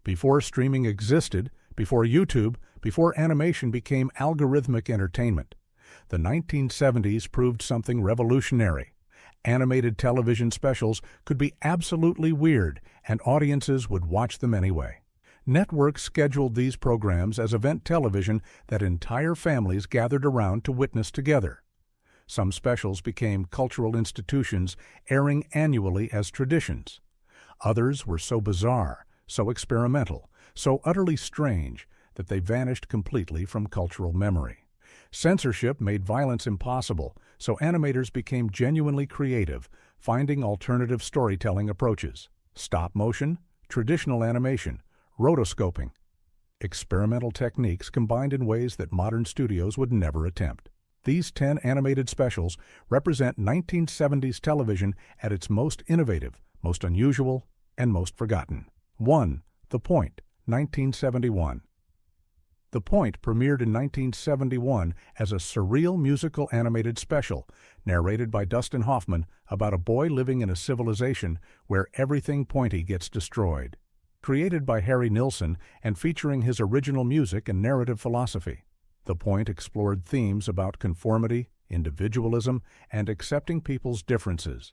Before streaming existed, before YouTube, before animation became algorithmic entertainment, the 1970s proved something revolutionary. Animated television specials could be absolutely weird, and audiences would watch them anyway. Networks scheduled these programs as event television that entire families gathered around to witness together. Some specials became cultural institutions, airing annually as traditions. Others were so bizarre, so experimental, so utterly strange that they vanished completely from cultural memory. Censorship made violence impossible, so animators became genuinely creative, finding alternative storytelling approaches: stop motion, traditional animation, rotoscoping, experimental techniques combined in ways that modern studios would never attempt. These 10 animated specials represent 1970s television at its most innovative, most unusual, and most forgotten. 1. The Point, 1971. The Point premiered in 1971 as a surreal musical animated special, narrated by Dustin Hoffman, about a boy living in a civilization where everything pointy gets destroyed. Created by Harry Nilsson and featuring his original music and narrative philosophy, The Point explored themes about conformity, individualism, and accepting people's differences.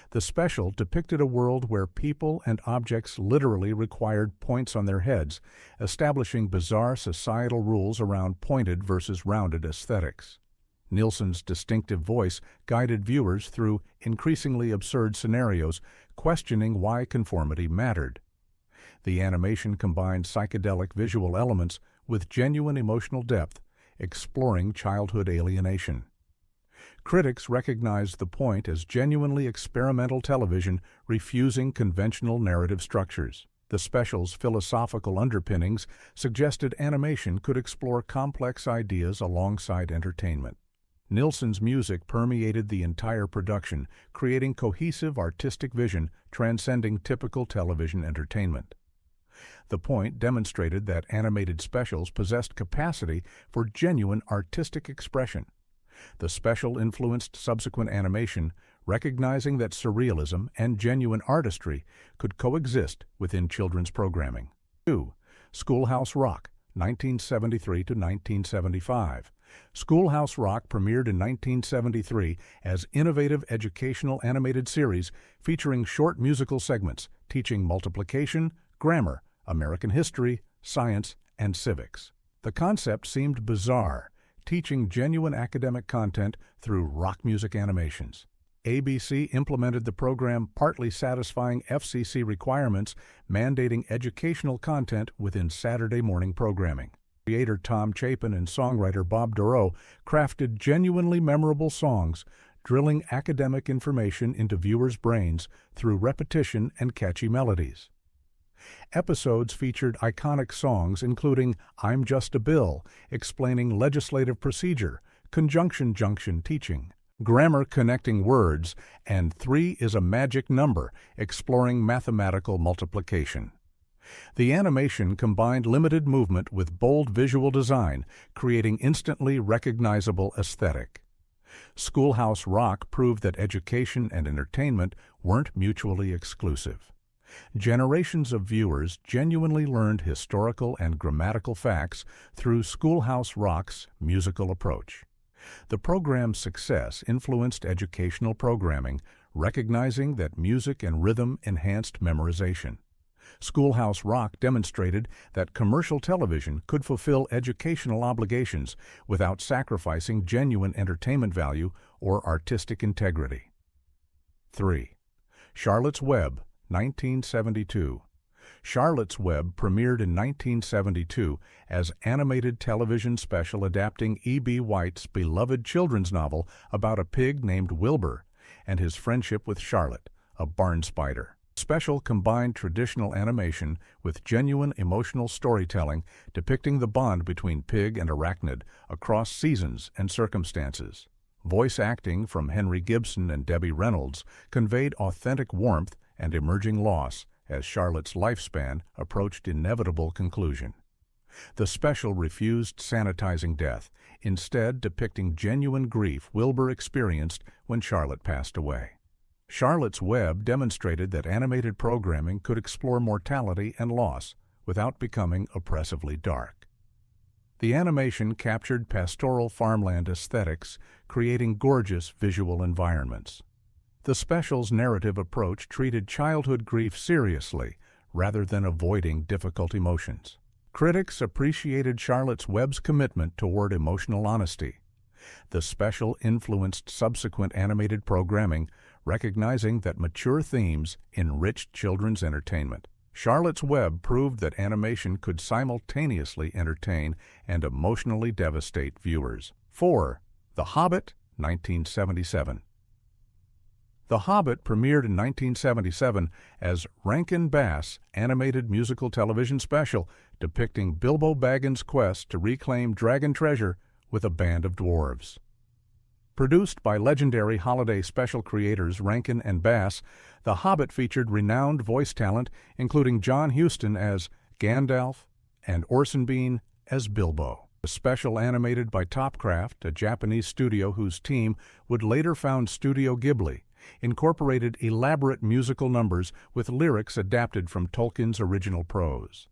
The special depicted a world where people and objects literally required points on their heads, establishing bizarre societal rules around pointed versus rounded aesthetics. Nilsson's distinctive voice guided viewers through increasingly absurd scenarios, questioning why conformity mattered. The animation combined psychedelic visual elements with genuine emotional depth, exploring childhood alienation. Critics recognized The Point as genuinely experimental television, refusing conventional narrative structures. The special's philosophical underpinnings suggested animation could explore complex ideas alongside entertainment. Nilsson's music permeated the entire production, creating cohesive artistic vision transcending typical television entertainment. The Point demonstrated that animated specials possessed capacity for genuine artistic expression. The special influenced subsequent animation, recognizing that surrealism and genuine artistry could coexist within children's programming. 2. Schoolhouse Rock, 1973 to 1975. Schoolhouse Rock premiered in 1973 as innovative educational animated series featuring short musical segments teaching multiplication, grammar, American history, science, and civics. The concept seemed bizarre, teaching genuine academic content through rock music animations. ABC implemented the program, partly satisfying FCC requirements mandating educational content within Saturday morning programming. Creator Tom Chapin and songwriter Bob Dorough crafted genuinely memorable songs, drilling academic information into viewers' brains through repetition and catchy melodies. Episodes featured iconic songs including I'm Just a Bill, explaining legislative procedure, conjunction junction teaching, grammar connecting words, and 3 is a magic number, exploring mathematical multiplication. The animation combined limited movement with bold visual design, creating instantly recognizable aesthetic. Schoolhouse Rock proved that education and entertainment weren't mutually exclusive. Generations of viewers genuinely learned historical and grammatical facts through Schoolhouse Rock's musical approach. The program's success influenced educational programming, recognizing that music and rhythm enhanced memorization. Schoolhouse Rock demonstrated that commercial television could fulfill educational obligations without sacrificing genuine entertainment value or artistic integrity. 3. Charlotte's Web, 1972. Charlotte's Web premiered in 1972 as animated television special adapting E.B. White's beloved children's novel about a pig named Wilbur and his friendship with Charlotte, a barn spider. The special combined traditional animation with genuine emotional storytelling depicting the bond between pig and arachnid across seasons and circumstances. Voice acting from Henry Gibson and Debbie Reynolds conveyed authentic warmth and emerging loss as Charlotte's lifespan approached inevitable conclusion. The special refused sanitizing death, instead depicting genuine grief Wilbur experienced when Charlotte passed away. Charlotte's Web demonstrated that animated programming could explore mortality and loss without becoming oppressively dark. The animation captured pastoral farmland aesthetics, creating gorgeous visual environments. The special's narrative approach treated childhood grief seriously, rather than avoiding difficult emotions. Critics appreciated Charlotte's Web's commitment toward emotional honesty. The special influenced subsequent animated programming, recognizing that mature themes enriched children's entertainment. Charlotte's Web proved that animation could simultaneously entertain and emotionally devastate viewers. 4. The Hobbit, 1977. The Hobbit premiered in 1977 as Rankin Bass animated musical television special depicting Bilbo Baggins' quest to reclaim dragon treasure with a band of dwarves. Produced by legendary holiday special creators Rankin and Bass, The Hobbit featured renowned voice talent including John Huston as Gandalf and Orson Bean as Bilbo. The special, animated by Topcraft, a Japanese studio whose team would later found Studio Ghibli, incorporated elaborate musical numbers with lyrics adapted from Tolkien's original prose.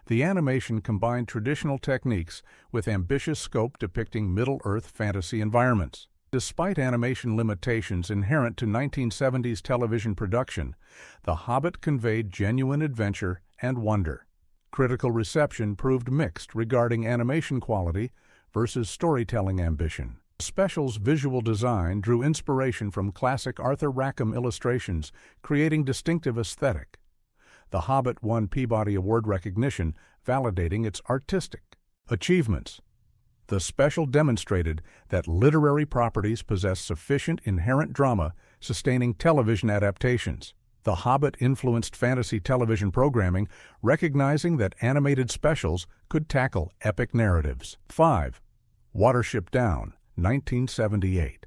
The animation combined traditional techniques with ambitious scope depicting Middle-earth fantasy environments. Despite animation limitations inherent to 1970s television production, The Hobbit conveyed genuine adventure and wonder. Critical reception proved mixed regarding animation quality versus storytelling ambition. The special's visual design drew inspiration from classic Arthur Rackham illustrations, creating distinctive aesthetic. The Hobbit won Peabody Award recognition, validating its artistic achievements. The special demonstrated that literary properties possess sufficient inherent drama, sustaining television adaptations. The Hobbit influenced fantasy television programming, recognizing that animated specials could tackle epic narratives. 5. Watership Down, 1978.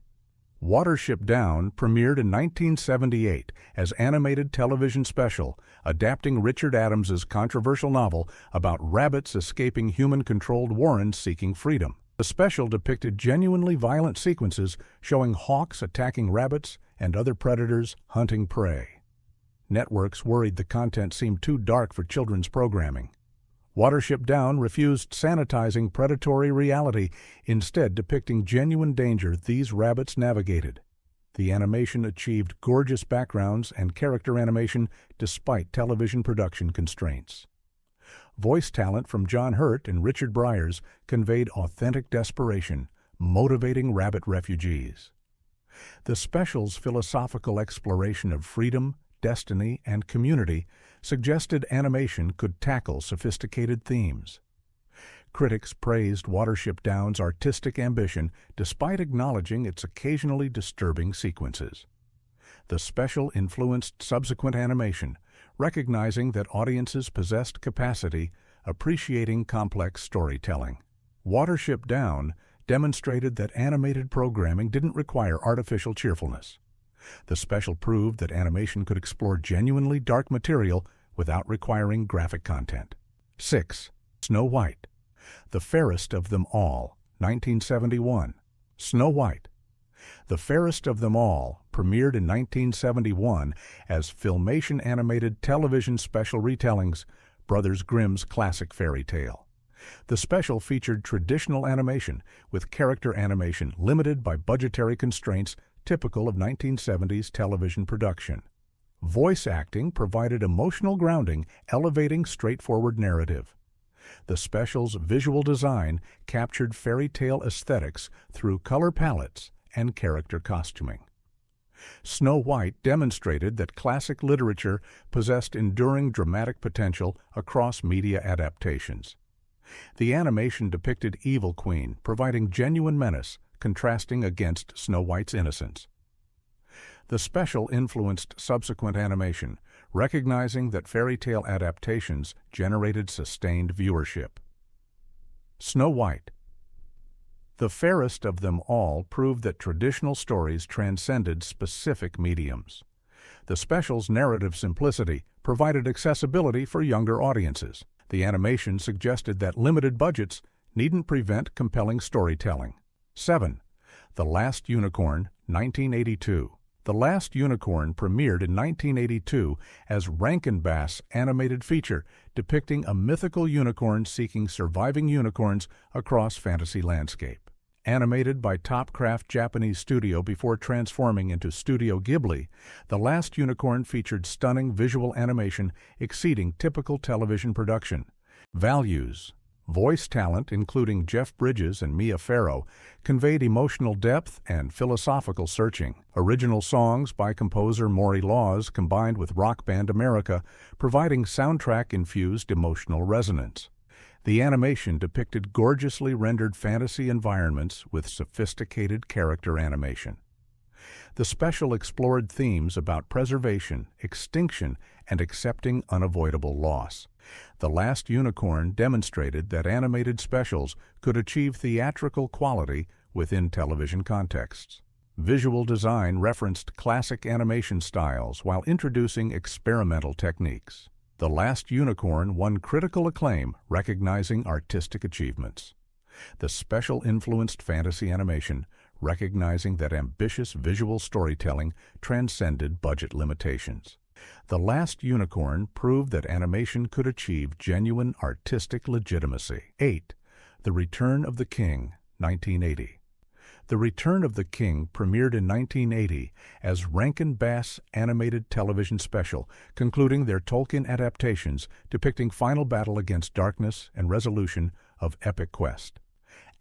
Watership Down premiered in 1978 as animated television special, adapting Richard Adams's controversial novel about rabbits escaping human-controlled warrens seeking freedom. The special depicted genuinely violent sequences showing hawks attacking rabbits and other predators hunting prey. Networks worried the content seemed too dark for children's programming. Watership Down refused sanitizing predatory reality, instead depicting genuine danger these rabbits navigated. The animation achieved gorgeous backgrounds and character animation despite television production constraints. Voice talent from John Hurt and Richard Briers conveyed authentic desperation, motivating rabbit refugees. The special's philosophical exploration of freedom, destiny, and community suggested animation could tackle sophisticated themes. Critics praised Watership Down's artistic ambition despite acknowledging its occasionally disturbing sequences. The special influenced subsequent animation, recognizing that audiences possessed capacity, appreciating complex storytelling. Watership Down demonstrated that animated programming didn't require artificial cheerfulness. The special proved that animation could explore genuinely dark material without requiring graphic content. 6. Snow White, The Fairest of Them All, 1971. Snow White, The Fairest of Them All premiered in 1971 as Filmation animated television special retellings, Brothers Grimm's classic fairy tale. The special featured traditional animation with character animation limited by budgetary constraints typical of 1970s television production. Voice acting provided emotional grounding, elevating straightforward narrative. The special's visual design captured fairy tale aesthetics through color palettes and character costuming. Snow White demonstrated that classic literature possessed enduring dramatic potential across media adaptations. The animation depicted Evil Queen, providing genuine menace, contrasting against Snow White's innocence. The special influenced subsequent animation, recognizing that fairy tale adaptations generated sustained viewership. Snow White, The Fairest of Them All proved that traditional stories transcended specific mediums. The special's narrative simplicity provided accessibility for younger audiences. The animation suggested that limited budgets needn't prevent compelling storytelling. 7. The Last Unicorn, 1982. The Last Unicorn premiered in 1982 as Rankin-Bass animated feature depicting a mythical unicorn seeking surviving unicorns across fantasy landscape. Animated by Topcraft Japanese studio before transforming into Studio Ghibli, The Last Unicorn featured stunning visual animation exceeding typical television production. Values: voice talent, including Jeff Bridges and Mia Farrow, conveyed emotional depth and philosophical searching. Original songs by composer Maury Laws combined with Rock Band America, providing soundtrack-infused emotional resonance. The animation depicted gorgeously rendered fantasy environments with sophisticated character animation. The special explored themes about preservation, extinction, and accepting unavoidable loss. The Last Unicorn demonstrated that animated specials could achieve theatrical quality within television contexts. Visual design referenced classic animation styles while introducing experimental techniques. The Last Unicorn won critical acclaim, recognizing artistic achievements. The special influenced fantasy animation, recognizing that ambitious visual storytelling transcended budget limitations. The Last Unicorn proved that animation could achieve genuine artistic legitimacy. 8. The Return of the King, 1980. The Return of the King premiered in 1980 as Rankin-Bass animated television special, concluding their Tolkien adaptations depicting final battle against darkness and resolution of epic quest.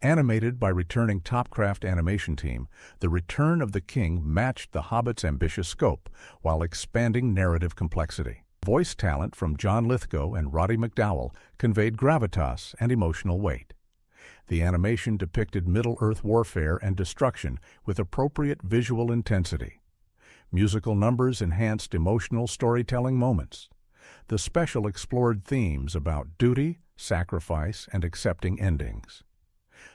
Animated by returning Topcraft animation team, The Return of the King matched The Hobbit's ambitious scope while expanding narrative complexity. Voice talent from John Lithgow and Roddy McDowall conveyed gravitas and emotional weight. The animation depicted Middle-earth warfare and destruction with appropriate visual intensity. Musical numbers enhanced emotional storytelling moments. The special explored themes about duty, sacrifice, and accepting endings.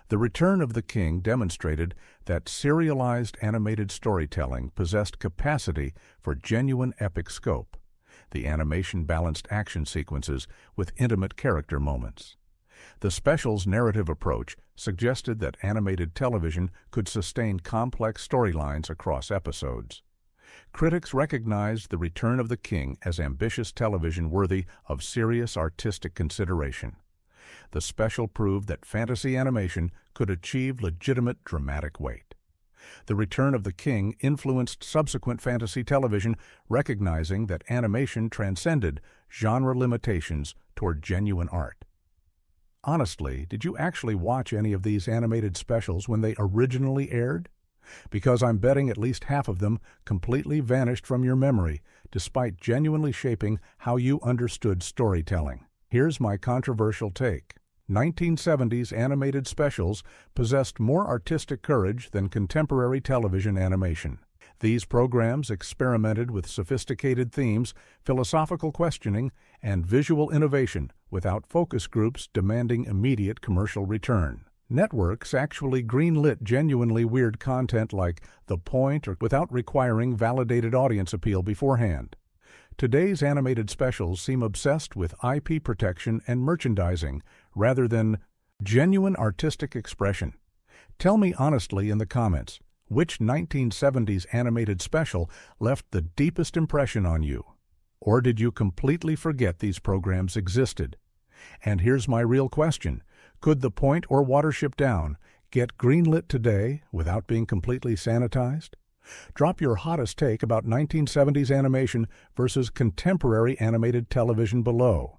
The Return of the King demonstrated that serialized animated storytelling possessed capacity for genuine epic scope. The animation balanced action sequences with intimate character moments. The special's narrative approach suggested that animated television could sustain complex storylines across episodes. Critics recognized The Return of the King as ambitious television worthy of serious artistic consideration. The special proved that fantasy animation could achieve legitimate dramatic weight. The Return of the King influenced subsequent fantasy television, recognizing that animation transcended genre limitations toward genuine art. Honestly, did you actually watch any of these animated specials when they originally aired? Because I'm betting at least half of them completely vanished from your memory, despite genuinely shaping how you understood storytelling. Here's my controversial take. 1970s animated specials possessed more artistic courage than contemporary television animation. These programs experimented with sophisticated themes, philosophical questioning, and visual innovation without focus groups demanding immediate commercial return. Networks actually greenlit genuinely weird content like The Point or without requiring validated audience appeal beforehand. Today's animated specials seem obsessed with IP protection and merchandising rather than genuine artistic expression. Tell me honestly in the comments, which 1970s animated special left the deepest impression on you? Or did you completely forget these programs existed? And here's my real question. Could The Point or Watership Down get greenlit today without being completely sanitized? Drop your hottest take about 1970s animation versus contemporary animated television below.